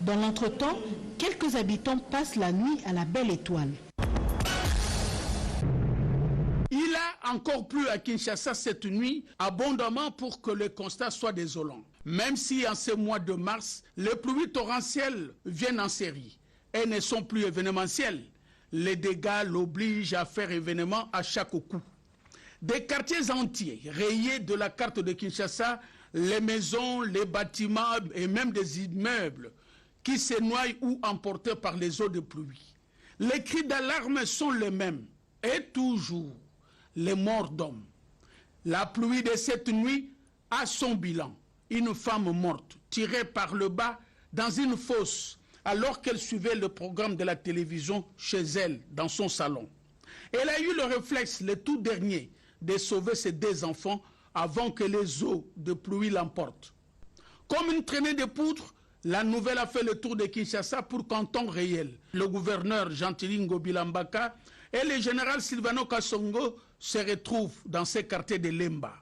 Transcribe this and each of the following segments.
Dans l'entretemps, quelques habitants passent la nuit à la Belle Étoile. Il a encore plu à Kinshasa cette nuit, abondamment pour que le constat soit désolant. Même si en ce mois de mars, les pluies torrentielles viennent en série et ne sont plus événementielles, les dégâts l'obligent à faire événement à chaque coup. Des quartiers entiers rayés de la carte de Kinshasa, les maisons, les bâtiments et même des immeubles qui se noient ou emportés par les eaux de pluie. Les cris d'alarme sont les mêmes et toujours les morts d'hommes. La pluie de cette nuit a son bilan. Une femme morte, tirée par le bas dans une fosse, alors qu'elle suivait le programme de la télévision chez elle, dans son salon. Elle a eu le réflexe, le tout dernier, de sauver ses deux enfants avant que les eaux de pluie l'emportent. Comme une traînée de poudre, la nouvelle a fait le tour de Kinshasa pour qu'en temps réel, le gouverneur Jean-Tilingo Bilambaka et le général Silvano Kasongo se retrouvent dans ces quartiers de Lemba.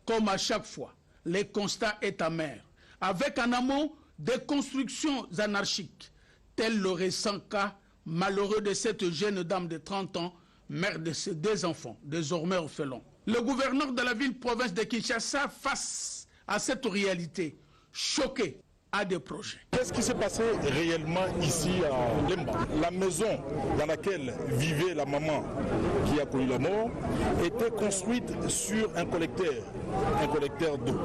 Comme à chaque fois, le constat est amer, avec en amont des constructions anarchiques, tel le récent cas malheureux de cette jeune dame de 30 ans, mère de ses deux enfants, désormais orphelins. Le gouverneur de la ville-province de Kinshasa, face à cette réalité, choqué, a des projets. Qu'est-ce qui s'est passé réellement ici à Lemba? La maison dans laquelle vivait la maman qui a connu la mort était construite sur un collecteur d'eau.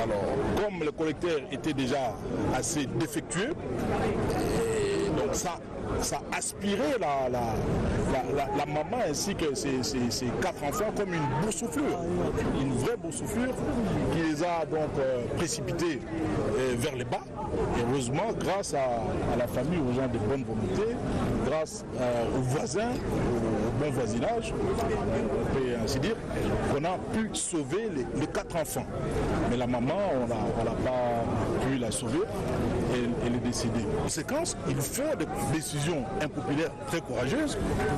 Alors, comme le collecteur était déjà assez défectueux, donc ça aspirait la maman ainsi que ses quatre enfants comme une boursouflure, une vraie boursouflure qui les a donc précipités vers le bas. Et heureusement, grâce à la famille, aux gens de bonne volonté, grâce aux voisins, au bon voisinage, on peut ainsi dire, qu'on a pu sauver les quatre enfants. Mais la maman, on n'a pas pu la sauver, elle est décédée. En conséquence, il faut des décisions impopulaires très courageuses,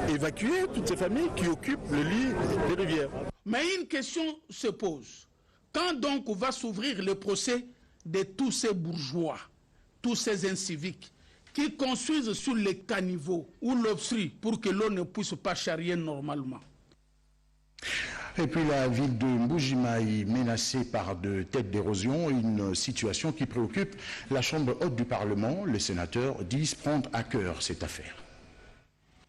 évacuer toutes ces familles qui occupent le lit des rivières. Mais une question se pose. Quand donc va s'ouvrir le procès de tous ces bourgeois, tous ces inciviques, qui construisent sur les caniveaux ou l'obstruent pour que l'eau ne puisse pas charrier normalement? Et puis la ville de Mbujimayi menacée par de têtes d'érosion, une situation qui préoccupe la Chambre haute du Parlement. Les sénateurs disent prendre à cœur cette affaire.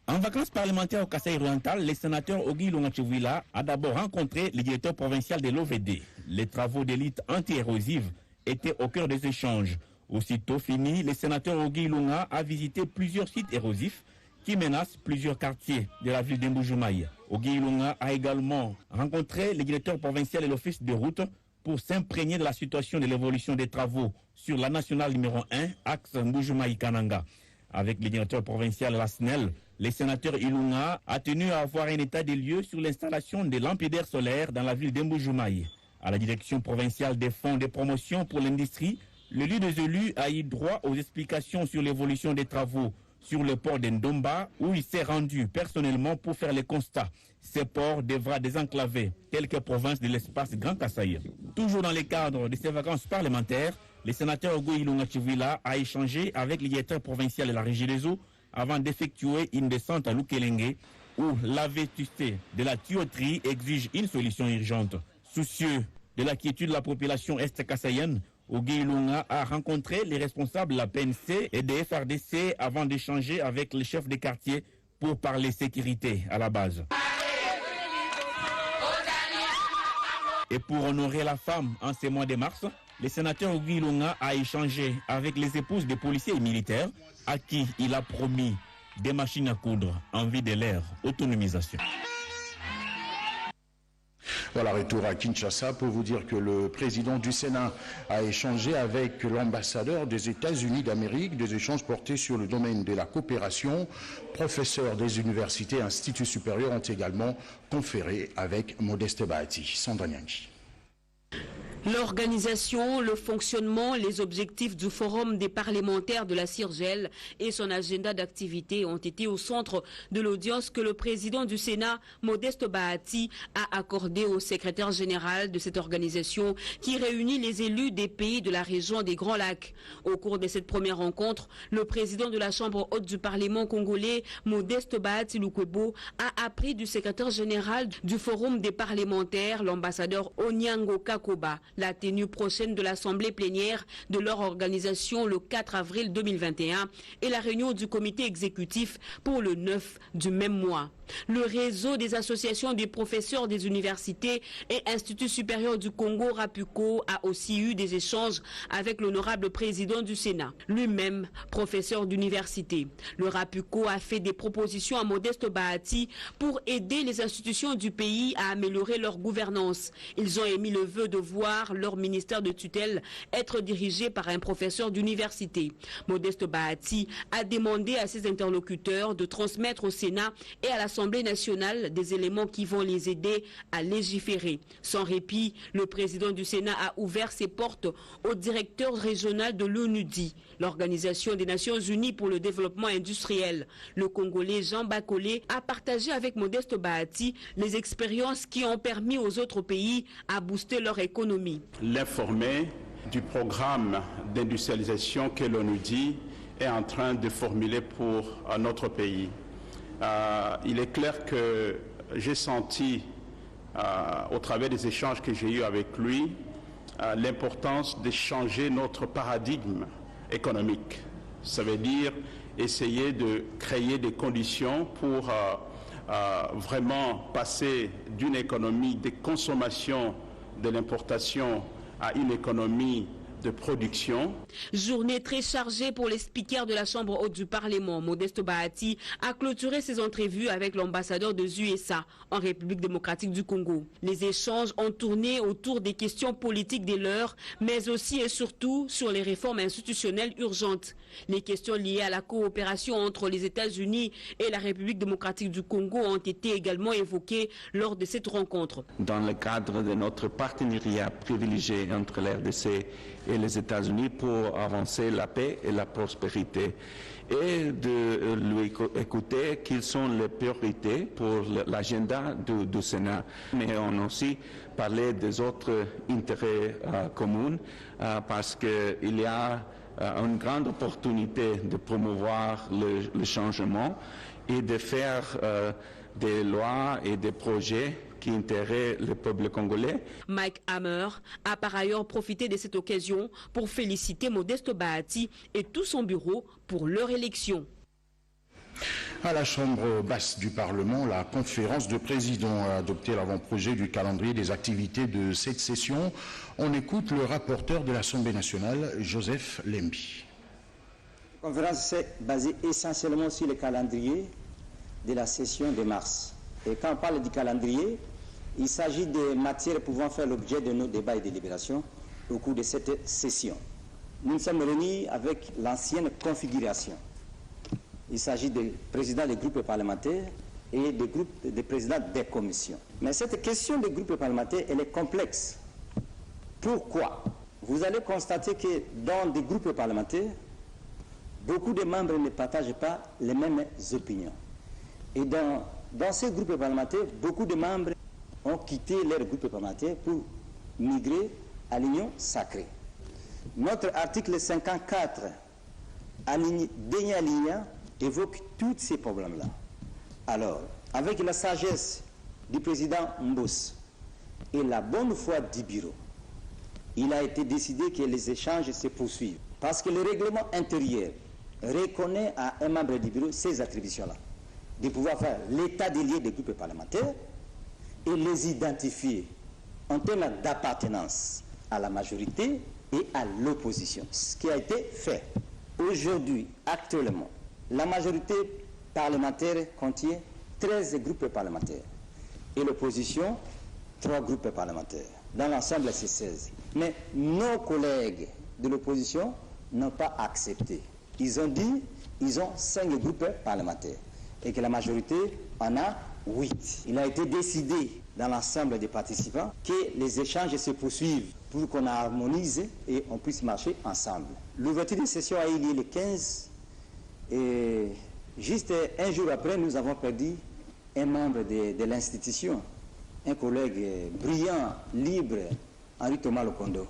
En vacances parlementaires au Kasaï oriental, le sénateur Ogi Longachivila a d'abord rencontré le directeur provincial de l'OVD. Les travaux d'élite anti-érosive étaient au cœur des échanges. Aussitôt fini, le sénateur Ogi Lunga a visité plusieurs sites érosifs qui menacent plusieurs quartiers de la ville d'Mbujimayi. Ogi Lunga a également rencontré le directeur provincial de l'office de route pour s'imprégner de la situation de l'évolution des travaux sur la nationale numéro 1, axe Mbujimayi-Kananga. Avec le directeur provincial de la SNEL, le sénateur Ilunga a tenu à avoir un état des lieux sur l'installation des lampadaires solaires dans la ville d'Mbujimayi. À la direction provinciale des fonds de promotion pour l'industrie, le lieu des élus a eu droit aux explications sur l'évolution des travaux sur le port d'Ndomba, où il s'est rendu personnellement pour faire les constats. Ce port devra désenclaver quelques provinces de l'espace Grand Kasaï. Toujours dans le cadre de ces vacances parlementaires, le sénateur Ogo Ilunga Chivila a échangé avec le directeur provincial de la Régie des eaux avant d'effectuer une descente à Lukelenge, où la vétusté de la tuyauterie exige une solution urgente. Soucieux de la quiétude de la population est-kassaïenne, Ogi Ilunga a rencontré les responsables de la PNC et des FRDC avant d'échanger avec les chefs des quartiers pour parler sécurité à la base. Et pour honorer la femme en ce mois de mars, le sénateur Ogi Ilunga a échangé avec les épouses des policiers et militaires à qui il a promis des machines à coudre en vue de leur autonomisation. Voilà, retour à Kinshasa pour vous dire que le président du Sénat a échangé avec l'ambassadeur des États-Unis d'Amérique, des échanges portés sur le domaine de la coopération. Professeurs des universités et instituts supérieurs ont également conféré avec Modeste Bahati. Sandra Nyangui. L'organisation, le fonctionnement, les objectifs du Forum des parlementaires de la CIRGEL et son agenda d'activité ont été au centre de l'audience que le président du Sénat, Modeste Bahati, a accordé au secrétaire général de cette organisation qui réunit les élus des pays de la région des Grands Lacs. Au cours de cette première rencontre, le président de la Chambre haute du Parlement congolais, Modeste Bahati Lukwebo, a appris du secrétaire général du Forum des parlementaires, l'ambassadeur Onyango Kakoba, la tenue prochaine de l'Assemblée plénière de leur organisation le 4 avril 2021 et la réunion du comité exécutif pour le 9 du même mois. Le réseau des associations des professeurs des universités et instituts supérieurs du Congo, RAPUCO, a aussi eu des échanges avec l'honorable président du Sénat, lui-même professeur d'université. Le RAPUCO a fait des propositions à Modeste Bahati pour aider les institutions du pays à améliorer leur gouvernance. Ils ont émis le vœu de voir leur ministère de tutelle être dirigé par un professeur d'université. Modeste Bahati a demandé à ses interlocuteurs de transmettre au Sénat et à l'Assemblée nationale des éléments qui vont les aider à légiférer. Sans répit, le président du Sénat a ouvert ses portes au directeur régional de l'ONUDI, l'Organisation des Nations Unies pour le développement industriel. Le Congolais Jean Bakolé a partagé avec Modeste Bahati les expériences qui ont permis aux autres pays à booster leur économie. L'informer du programme d'industrialisation que l'ONUDI est en train de formuler pour notre pays. Il est clair que j'ai senti, au travers des échanges que j'ai eus avec lui, l'importance de changer notre paradigme économique. Ça veut dire essayer de créer des conditions pour vraiment passer d'une économie de consommation de l'importation à une économie de production. Journée très chargée pour les speakers de la Chambre haute du Parlement. Modeste Bahati a clôturé ses entrevues avec l'ambassadeur des USA en République démocratique du Congo. Les échanges ont tourné autour des questions politiques des leurs, mais aussi et surtout sur les réformes institutionnelles urgentes. Les questions liées à la coopération entre les États-Unis et la République démocratique du Congo ont été également évoquées lors de cette rencontre. Dans le cadre de notre partenariat privilégié entre l'RDC et les États-Unis pour avancer la paix et la prospérité, et de lui écouter quelles sont les priorités pour l'agenda du Sénat. Mais on a aussi parlé des autres intérêts communs parce qu'il y a une grande opportunité de promouvoir le changement et de faire des lois et des projets qui intéressent le peuple congolais. Mike Hammer a par ailleurs profité de cette occasion pour féliciter Modeste Bahati et tout son bureau pour leur élection. À la Chambre basse du Parlement, la conférence de présidents a adopté l'avant-projet du calendrier des activités de cette session. On écoute le rapporteur de l'Assemblée nationale, Joseph Lembi. La conférence s'est basée essentiellement sur le calendrier de la session de mars. Et quand on parle du calendrier, il s'agit de matières pouvant faire l'objet de nos débats et délibérations au cours de cette session. Nous nous sommes réunis avec l'ancienne configuration. Il s'agit des présidents des groupes parlementaires et des présidents des commissions. Mais cette question des groupes parlementaires, elle est complexe. Pourquoi? Vous allez constater que dans des groupes parlementaires, beaucoup de membres ne partagent pas les mêmes opinions. Et dans ces groupes parlementaires, beaucoup de membres ont quitté leur groupe parlementaire pour migrer à l'Union sacrée. Notre article 54, dernier alinéa, évoque tous ces problèmes-là. Alors, avec la sagesse du président Mbos et la bonne foi du bureau, il a été décidé que les échanges se poursuivent. Parce que le règlement intérieur reconnaît à un membre du bureau ces attributions-là, de pouvoir faire l'état des lieux des groupes parlementaires et les identifier en termes d'appartenance à la majorité et à l'opposition. Ce qui a été fait. Aujourd'hui, actuellement, la majorité parlementaire contient 13 groupes parlementaires et l'opposition 3 groupes parlementaires. Dans l'ensemble, c'est 16. Mais nos collègues de l'opposition n'ont pas accepté. Ils ont dit qu'ils ont 5 groupes parlementaires et que la majorité en a 8. Il a été décidé dans l'ensemble des participants que les échanges se poursuivent pour qu'on harmonise et on puisse marcher ensemble. L'ouverture des sessions a eu lieu le 15 et juste un jour après, nous avons perdu un membre de l'institution, un collègue brillant, libre, Henri Thomas Lokondo.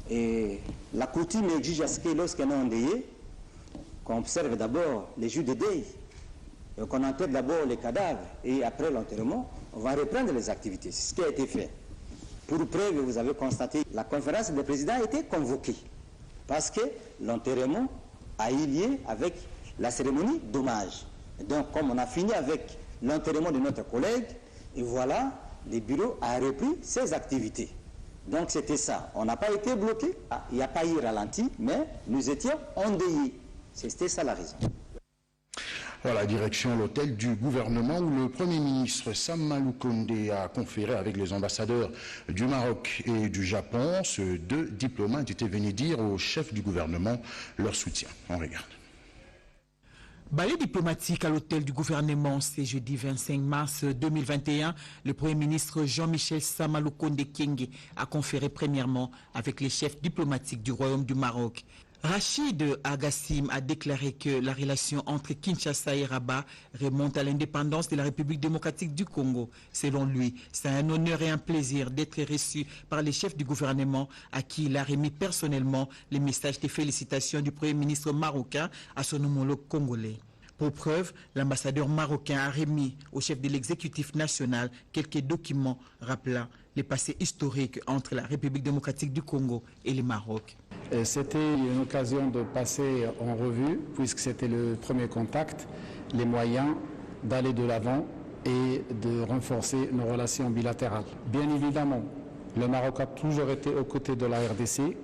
Et la coutume exige à ce que lorsqu'on est endeuillé, qu'on observe d'abord les jours de deuil, qu'on enterre d'abord les cadavres et après l'enterrement, on va reprendre les activités. C'est ce qui a été fait. Pour preuve, vous avez constaté, la conférence des présidents a été convoquée parce que l'enterrement a eu lieu avec la cérémonie d'hommage. Donc, comme on a fini avec l'enterrement de notre collègue, et voilà, le bureau a repris ses activités. Donc, c'était ça. On n'a pas été bloqué, il n'y a pas eu ralenti, mais nous étions endeuillés. C'était ça la raison. Voilà, direction l'hôtel du gouvernement où le Premier ministre Sama Lukonde a conféré avec les ambassadeurs du Maroc et du Japon. Ces deux diplomates étaient venus dire au chef du gouvernement leur soutien. On regarde. Balai diplomatique à l'hôtel du gouvernement, c'est jeudi 25 mars 2021. Le Premier ministre Jean-Michel Sama Lukonde Kyenge a conféré premièrement avec les chefs diplomatiques du Royaume du Maroc. Rachid Agassim a déclaré que la relation entre Kinshasa et Rabat remonte à l'indépendance de la République démocratique du Congo. Selon lui, c'est un honneur et un plaisir d'être reçu par les chefs du gouvernement à qui il a remis personnellement les messages de félicitations du Premier ministre marocain à son homologue congolais. Pour preuve, l'ambassadeur marocain a remis au chef de l'exécutif national quelques documents rappelant les passés historiques entre la République démocratique du Congo et le Maroc. C'était une occasion de passer en revue, puisque c'était le premier contact, les moyens d'aller de l'avant et de renforcer nos relations bilatérales. Bien évidemment, le Maroc a toujours été aux côtés de la RDC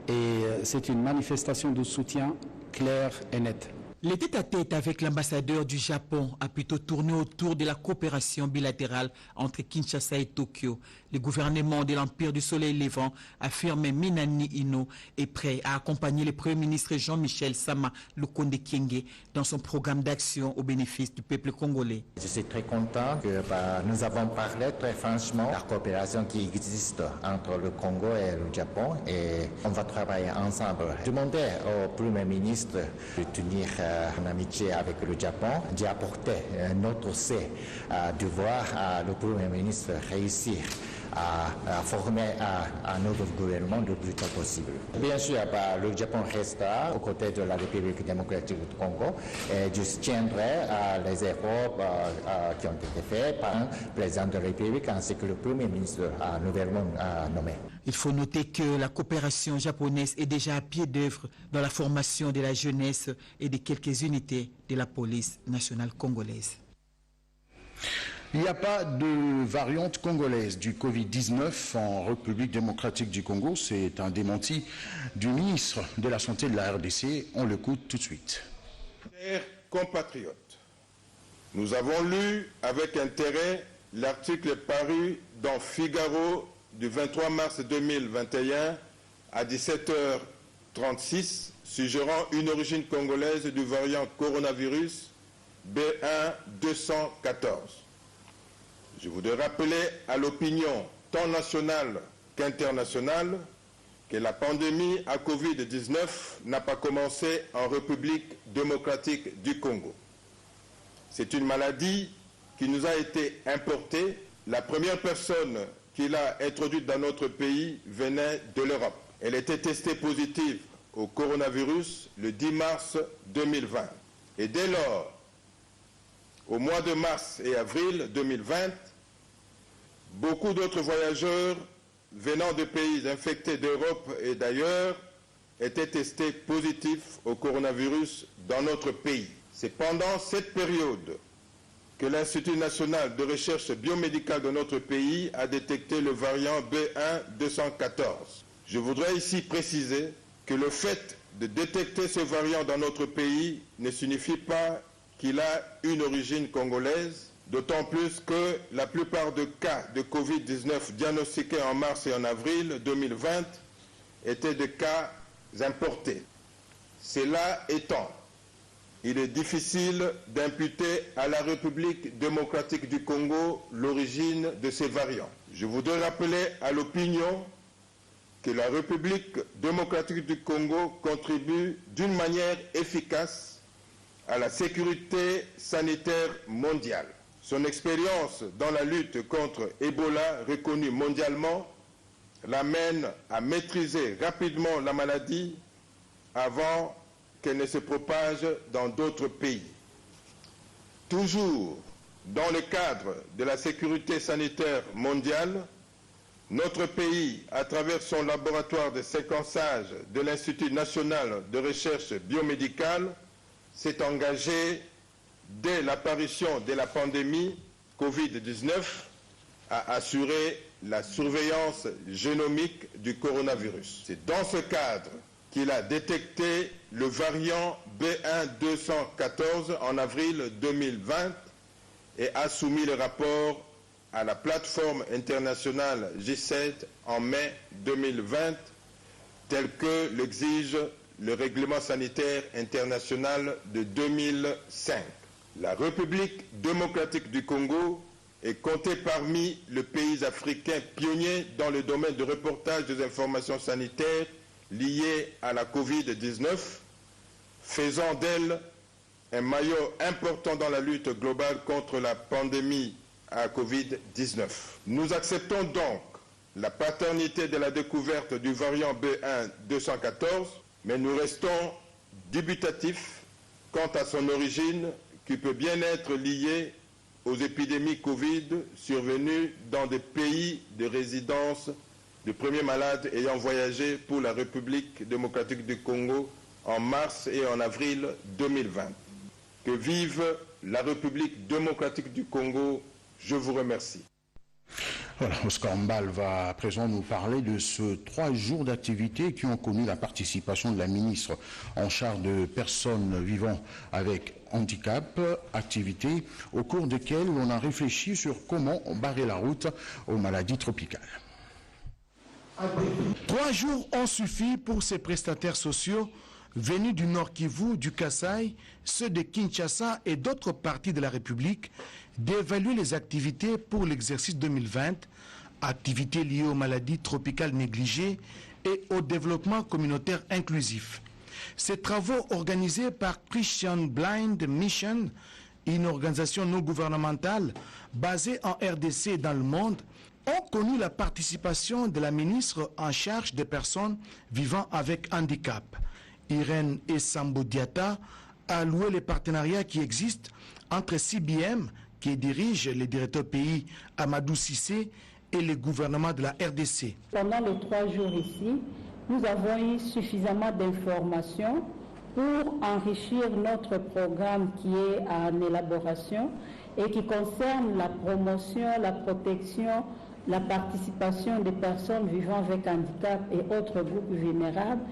et c'est une manifestation de soutien claire et nette. Le tête-à-tête avec l'ambassadeur du Japon a plutôt tourné autour de la coopération bilatérale entre Kinshasa et Tokyo. Le gouvernement de l'Empire du Soleil Levant, affirme Minani Ino, est prêt à accompagner le Premier ministre Jean-Michel Sama Lukonde Kyenge dans son programme d'action au bénéfice du peuple congolais. Je suis très content que nous avons parlé très franchement de la coopération qui existe entre le Congo et le Japon et on va travailler ensemble. Je demandais au Premier ministre de tenir en amitié avec le Japon, d'apporter notre C, de voir le Premier ministre réussir à former un nouveau gouvernement le plus tôt possible. Bien sûr, le Japon restera aux côtés de la République démocratique du Congo et je soutiendrai les efforts qui ont été faits par le président de la République ainsi que le Premier ministre nouvellement nommé. Il faut noter que la coopération japonaise est déjà à pied d'œuvre dans la formation de la jeunesse et de quelques unités de la police nationale congolaise. Il n'y a pas de variante congolaise du Covid-19 en République démocratique du Congo. C'est un démenti du ministre de la Santé de la RDC. On l'écoute tout de suite. Chers compatriotes, nous avons lu avec intérêt l'article paru dans Figaro du 23 mars 2021 à 17h36 suggérant une origine congolaise du variant coronavirus B1-214. Je voudrais rappeler à l'opinion tant nationale qu'internationale que la pandémie à Covid-19 n'a pas commencé en République démocratique du Congo. C'est une maladie qui nous a été importée. La première personne qui l'a introduite dans notre pays venait de l'Europe. Elle était testée positive au coronavirus le 10 mars 2020. Et dès lors, au mois de mars et avril 2020, beaucoup d'autres voyageurs venant de pays infectés d'Europe et d'ailleurs étaient testés positifs au coronavirus dans notre pays. C'est pendant cette période que l'Institut national de recherche biomédicale de notre pays a détecté le variant B1-214. Je voudrais ici préciser que le fait de détecter ce variant dans notre pays ne signifie pas qu'il a une origine congolaise, d'autant plus que la plupart des cas de Covid-19 diagnostiqués en mars et en avril 2020 étaient des cas importés. Cela étant, il est difficile d'imputer à la République démocratique du Congo l'origine de ces variants. Je voudrais rappeler à l'opinion que la République démocratique du Congo contribue d'une manière efficace à la sécurité sanitaire mondiale. Son expérience dans la lutte contre Ebola, reconnue mondialement, l'amène à maîtriser rapidement la maladie avant qu'elle ne se propage dans d'autres pays. Toujours dans le cadre de la sécurité sanitaire mondiale, notre pays, à travers son laboratoire de séquençage de l'Institut national de recherche biomédicale, s'est engagé dès l'apparition de la pandémie Covid-19 à assurer la surveillance génomique du coronavirus. C'est dans ce cadre qu'il a détecté le variant B1.214 en avril 2020 et a soumis le rapport à la plateforme internationale G7 en mai 2020, tel que l'exige le règlement sanitaire international de 2005. La République démocratique du Congo est comptée parmi les pays africains pionniers dans le domaine du reportage des informations sanitaires liées à la Covid-19, faisant d'elle un maillot important dans la lutte globale contre la pandémie à Covid-19. Nous acceptons donc la paternité de la découverte du variant B1.214, mais nous restons dubitatifs quant à son origine qui peut bien être liée aux épidémies Covid survenues dans des pays de résidence de premiers malades ayant voyagé pour la République démocratique du Congo en mars et en avril 2020. Que vive la République démocratique du Congo, je vous remercie. Voilà, Oscar Mbal va à présent nous parler de ce 3 jours d'activité qui ont connu la participation de la ministre en charge de personnes vivant avec handicap, activités au cours desquelles on a réfléchi sur comment barrer la route aux maladies tropicales. 3 jours ont suffi pour ces prestataires sociaux venus du Nord Kivu, du Kasaï, ceux de Kinshasa et d'autres parties de la République, d'évaluer les activités pour l'exercice 2020, activités liées aux maladies tropicales négligées et au développement communautaire inclusif. Ces travaux organisés par Christian Blind Mission, une organisation non gouvernementale basée en RDC et dans le monde, ont connu la participation de la ministre en charge des personnes vivant avec handicap. Irène Essambo-Diatta a loué les partenariats qui existent entre CBM, qui dirige le directeur pays Amadou Cissé, et le gouvernement de la RDC. Pendant les 3 jours ici, nous avons eu suffisamment d'informations pour enrichir notre programme qui est en élaboration et qui concerne la promotion, la protection, la participation des personnes vivant avec handicap et autres groupes vulnérables,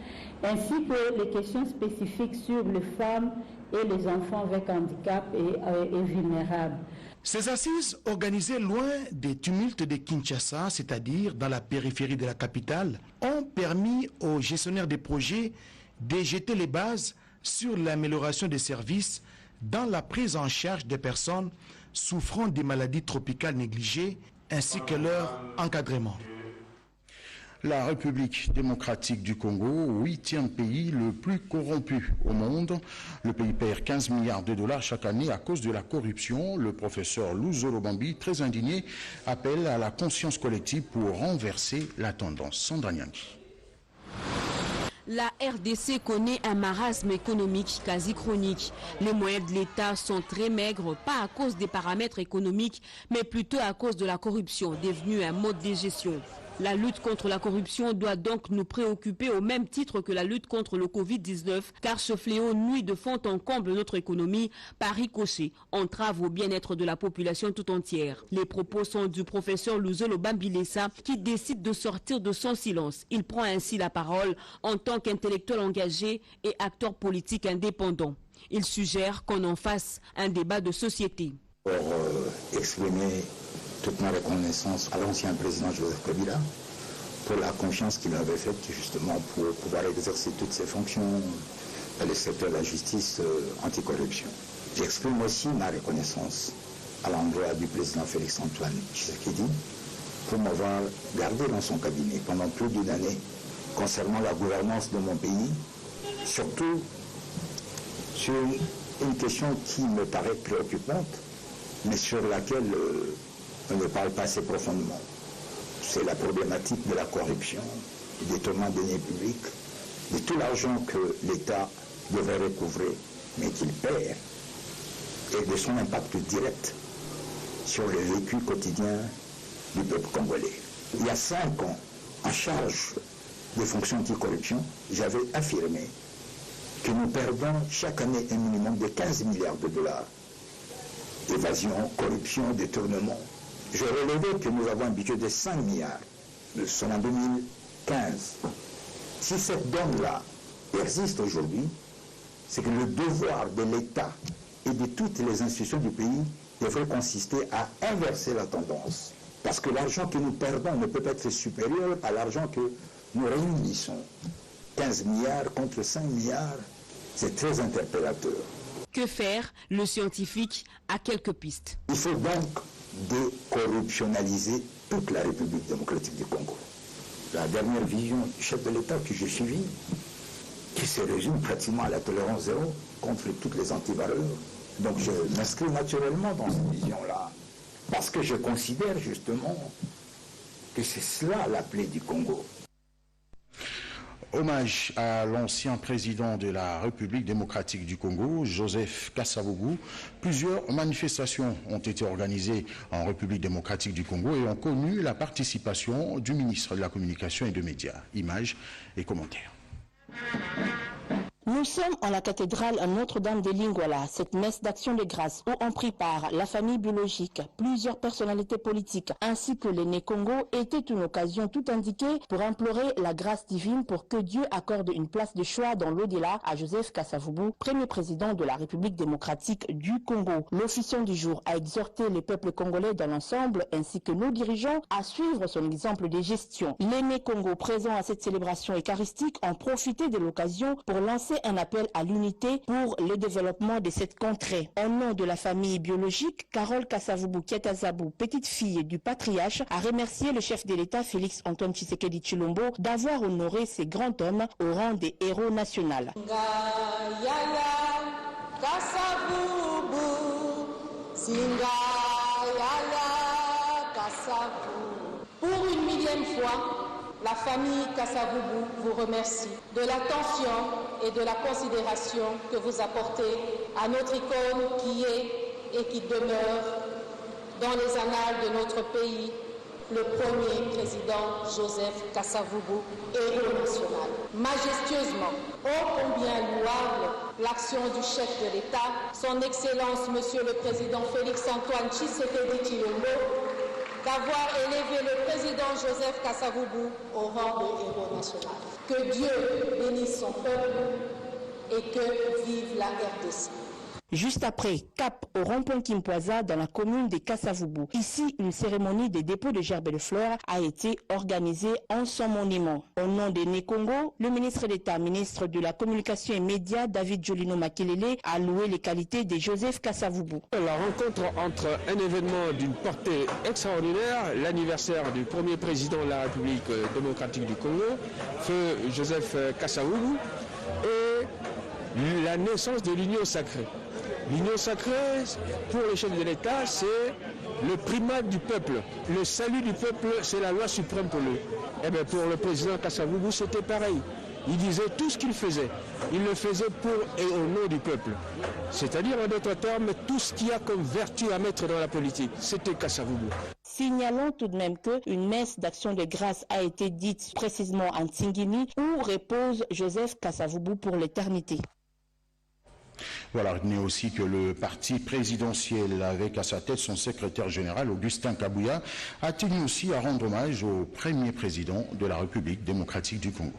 ainsi que les questions spécifiques sur les femmes et les enfants avec handicap et vulnérables. Ces assises, organisées loin des tumultes de Kinshasa, c'est-à-dire dans la périphérie de la capitale, ont permis aux gestionnaires des projets de jeter les bases sur l'amélioration des services dans la prise en charge des personnes souffrant des maladies tropicales négligées ainsi que leur encadrement. La République démocratique du Congo, 8e pays le plus corrompu au monde. Le pays perd 15 milliards de dollars chaque année à cause de la corruption. Le professeur Luzolo Bambi, très indigné, appelle à la conscience collective pour renverser la tendance. Sandra Nyangi. La RDC connaît un marasme économique quasi chronique. Les moyens de l'État sont très maigres, pas à cause des paramètres économiques, mais plutôt à cause de la corruption, devenue un mode de gestion. La lutte contre la corruption doit donc nous préoccuper au même titre que la lutte contre le Covid-19, car ce fléau nuit de fond en comble notre économie, par ricochet, entrave au bien-être de la population tout entière. Les propos sont du professeur Luzolo Bambilesa qui décide de sortir de son silence. Il prend ainsi la parole en tant qu'intellectuel engagé et acteur politique indépendant. Il suggère qu'on en fasse un débat de société. Pour exprimer toute ma reconnaissance à l'ancien président Joseph Kabila pour la confiance qu'il avait faite justement pour pouvoir exercer toutes ses fonctions dans le secteur de la justice anticorruption. J'exprime aussi ma reconnaissance à l'endroit du président Félix Antoine Tshisekedi pour m'avoir gardé dans son cabinet pendant plus d'une année concernant la gouvernance de mon pays, surtout sur une question qui me paraît préoccupante, mais sur laquelle on ne parle pas assez profondément. C'est la problématique de la corruption, du détournement des deniers publics, de tout l'argent que l'État devrait recouvrer, mais qu'il perd, et de son impact direct sur le vécu quotidien du peuple congolais. Il y a 5 ans, en charge des fonctions anticorruption, j'avais affirmé que nous perdons chaque année un minimum de 15 milliards de dollars. Évasion, corruption, détournement. Je relevais que nous avons un budget de 5 milliards. Nous sommes en 2015. Si cette donne-là persiste aujourd'hui, c'est que le devoir de l'État et de toutes les institutions du pays devrait consister à inverser la tendance. Parce que l'argent que nous perdons ne peut pas être supérieur à l'argent que nous réunissons. 15 milliards contre 5 milliards, c'est très interpellateur. Que faire? Le scientifique a quelques pistes. Il faut donc décorruptionnaliser toute la République démocratique du Congo. La dernière vision du chef de l'État que j'ai suivie, qui se résume pratiquement à la tolérance zéro contre toutes les antivaleurs. Donc je m'inscris naturellement dans cette vision-là, parce que je considère justement que c'est cela la plaie du Congo. Hommage à l'ancien président de la République démocratique du Congo, Joseph Kasavubu. Plusieurs manifestations ont été organisées en République démocratique du Congo et ont connu la participation du ministre de la Communication et des Médias. Images et commentaires. Nous sommes en la cathédrale Notre-Dame de Lingwala, cette messe d'action de grâce où ont pris part la famille biologique, plusieurs personnalités politiques ainsi que l'aîné Congo était une occasion tout indiquée pour implorer la grâce divine pour que Dieu accorde une place de choix dans l'au-delà à Joseph Kasavubu, premier président de la République démocratique du Congo. L'officiant du jour a exhorté les peuples congolais dans l'ensemble ainsi que nos dirigeants à suivre son exemple de gestion. L'aîné Congo présent à cette célébration eucharistique ont profité de l'occasion pour lancer un appel à l'unité pour le développement de cette contrée. Au nom de la famille biologique, Carole Kasavubu Kietazabou, petite fille du patriarche, a remercié le chef de l'État Félix Antoine Tshisekedi Tshilombo d'avoir honoré ces grands hommes au rang des héros nationaux. Pour une millième fois, la famille Kasavubu vous remercie de l'attention et de la considération que vous apportez à notre icône qui est et qui demeure dans les annales de notre pays, le premier président Joseph Kasavubu, héros national. Majestueusement, ô combien louable l'action du chef de l'État, son Excellence Monsieur le Président Félix Antoine Tshisekedi Tshilombo, d'avoir élevé le président Joseph Kasavubu au rang de héros national. Que Dieu bénisse son peuple et que vive la RDC. Juste après, cap au rond-point Kimpoisa dans la commune de Kasavubu. Ici, une cérémonie de dépôt de gerbes de fleurs a été organisée en son monument. Au nom de Nekongo, le ministre d'État, ministre de la Communication et Médias, David Jolino Makelele, a loué les qualités de Joseph Kasavubu. La rencontre entre un événement d'une portée extraordinaire, l'anniversaire du premier président de la République démocratique du Congo, feu Joseph Kasavubu, et la naissance de l'Union sacrée. L'union sacrée, pour le chef de l'État, c'est le primat du peuple. Le salut du peuple, c'est la loi suprême pour lui. Et bien pour le président Kasavubu, c'était pareil. Il disait tout ce qu'il faisait. Il le faisait pour et au nom du peuple. C'est-à-dire, en d'autres termes, tout ce qu'il y a comme vertu à mettre dans la politique, c'était Kasavubu. Signalons tout de même qu'une messe d'action de grâce a été dite précisément en Tsingini, où repose Joseph Kasavubu pour l'éternité. Voilà, retenez aussi que le parti présidentiel, avec à sa tête son secrétaire général, Augustin Kabouya, a tenu aussi à rendre hommage au premier président de la République démocratique du Congo.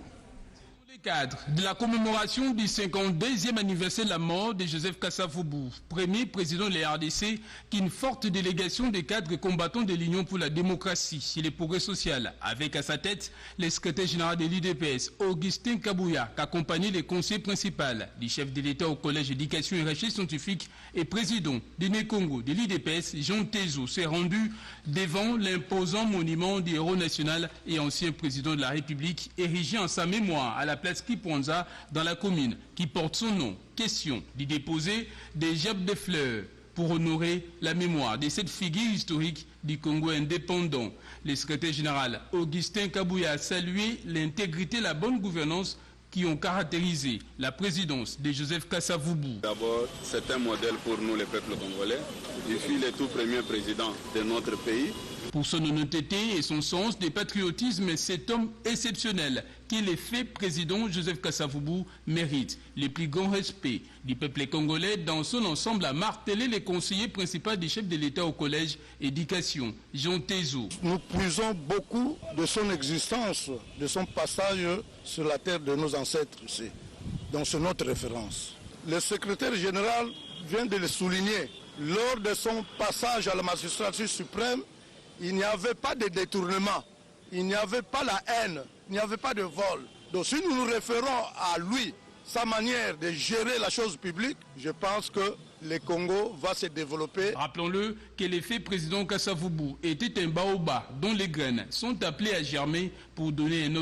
Cadre de la commémoration du 52e anniversaire de la mort de Joseph Kasavubu, premier président de la RDC, qu'une forte délégation des cadres combattants de l'Union pour la démocratie et le progrès social, avec à sa tête le secrétaire général de l'UDPS, Augustin Kabouya, qu'accompagnait le conseiller principal du chef de l'État au Collège d'éducation et recherche scientifique et président du Né-Congo de l'UDPS, Jean Tezo, s'est rendu devant l'imposant monument du héros national et ancien président de la République, érigé en sa mémoire à la place Kiponza dans la commune qui porte son nom. Question d'y déposer des gerbes de fleurs pour honorer la mémoire de cette figure historique du Congo indépendant. Le secrétaire général Augustin Kabouya a salué l'intégrité et la bonne gouvernance qui ont caractérisé la présidence de Joseph Kasavubu. D'abord, c'est un modèle pour nous, le peuple congolais. Il fut le tout premier président de notre pays. Pour son honnêteté et son sens du patriotisme, cet homme exceptionnel qui est fait président Joseph Kasavubu mérite le plus grand respect du peuple congolais dans son ensemble, a martelé le conseiller principal du chef de l'État au Collège éducation, Jean Tezo. Nous puisons beaucoup de son existence, de son passage sur la terre de nos ancêtres ici. Donc c'est notre référence. Le secrétaire général vient de le souligner. Lors de son passage à la magistrature suprême, il n'y avait pas de détournement, il n'y avait pas la haine, il n'y avait pas de vol. Donc si nous nous référons à lui, sa manière de gérer la chose publique, je pense que le Congo va se développer. Rappelons-le que l'effet président Kasavubu était un baobab dont les graines sont appelées à germer pour donner un autre